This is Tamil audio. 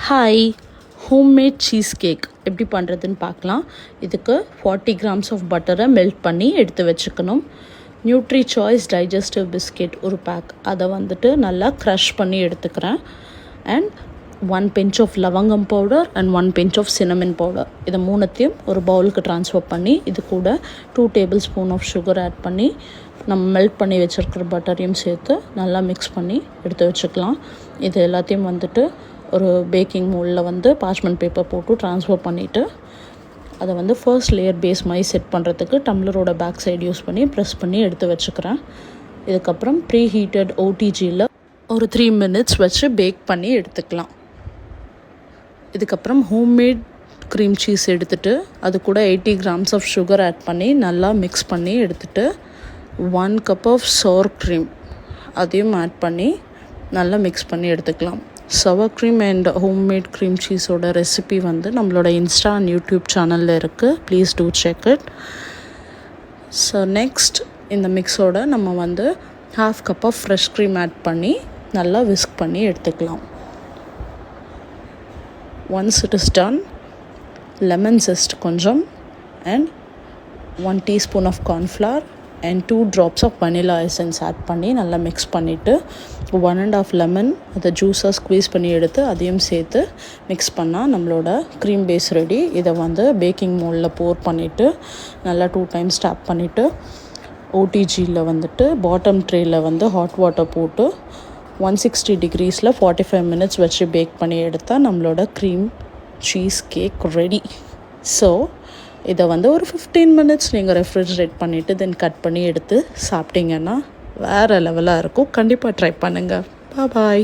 ஹாய், ஹோம்மேட் சீஸ் கேக் எப்படி பண்ணுறதுன்னு பார்க்கலாம். இதுக்கு 40 கிராம்ஸ் ஆஃப் பட்டரை மெல்ட் பண்ணி எடுத்து வச்சுக்கணும். நியூட்ரி சாய்ஸ் டைஜஸ்டிவ் பிஸ்கெட் ஒரு பேக், அதை வந்துட்டு நல்லா க்ரஷ் பண்ணி எடுத்துக்கிறேன். அண்ட் 1 pinch ஆஃப் லவங்கம் powder and 1 pinch of cinnamon powder, இதை மூணுத்தையும் ஒரு பவுலுக்கு ட்ரான்ஸ்ஃபர் பண்ணி இது கூட 2 tablespoon ஆஃப் சுகர் ஆட் பண்ணி நம்ம மெல்ட் பண்ணி வச்சுருக்கிற பட்டரையும் சேர்த்து நல்லா மிக்ஸ் பண்ணி எடுத்து வச்சுக்கலாம். இது எல்லாத்தையும் வந்துட்டு ஒரு பேக்கிங் மோல்டில் வந்து பார்ச்மெண்ட் பேப்பர் போட்டு ட்ரான்ஸ்ஃபர் பண்ணிவிட்டு அதை வந்து ஃபர்ஸ்ட் லேயர் பேஸ் மாதிரி செட் பண்ணுறதுக்கு டம்ளரோட பேக் சைடு யூஸ் பண்ணி ப்ரெஸ் பண்ணி எடுத்து வச்சுக்கிறேன். இதுக்கப்புறம் ப்ரீ ஹீட்டட் ஓடிஜியில் ஒரு 3 minutes வச்சு பேக் பண்ணி எடுத்துக்கலாம். இதுக்கப்புறம் ஹோம்மேட் க்ரீம் சீஸ் எடுத்துகிட்டு அது கூட 80 grams ஆஃப் சுகர் ஆட் பண்ணி நல்லா மிக்ஸ் பண்ணி எடுத்துகிட்டு 1 cup ஆஃப் சோர் க்ரீம் அதையும் ஆட் பண்ணி நல்லா மிக்ஸ் பண்ணி எடுத்துக்கலாம். Sour cream and homemade cream சீஸோட ரெசிபி வந்து நம்மளோட இன்ஸ்டா அண்ட் யூடியூப் சேனலில் இருக்குது. Please do check it. So next இந்த மிக்ஸோட நம்ம வந்து 1/2 cup of fresh cream add பண்ணி நல்லா விஸ்க் பண்ணி எடுத்துக்கலாம். Once it is done, lemon zest கொஞ்சம் and 1 teaspoon of cornflour and 2 drops of vanilla essence add பண்ணி நல்லா மிக்ஸ் பண்ணிவிட்டு 1.5 lemon அதை ஜூஸாக ஸ்க்வீஸ் பண்ணி எடுத்து அதையும் சேர்த்து மிக்ஸ் பண்ணால் நம்மளோட க்ரீம் பேஸ் ரெடி. இதை வந்து பேக்கிங் மோல்டில் போர் பண்ணிவிட்டு நல்லா 2 times டேப் பண்ணிவிட்டு ஓடிஜியில் வந்துட்டு பாட்டம் ட்ரேயில் வந்து ஹாட் வாட்டர் போட்டு 160 degrees 45 minutes வச்சு பேக் பண்ணி எடுத்தால் நம்மளோட cream cheese cake ready. So இதை வந்து ஒரு 15 minutes நீங்கள் ரெஃப்ரிஜரேட் பண்ணிவிட்டு தென் கட் பண்ணி எடுத்து சாப்பிட்டீங்கன்னா வேறு லெவலாக இருக்கும். கண்டிப்பாக ட்ரை பண்ணுங்கள். பாய்.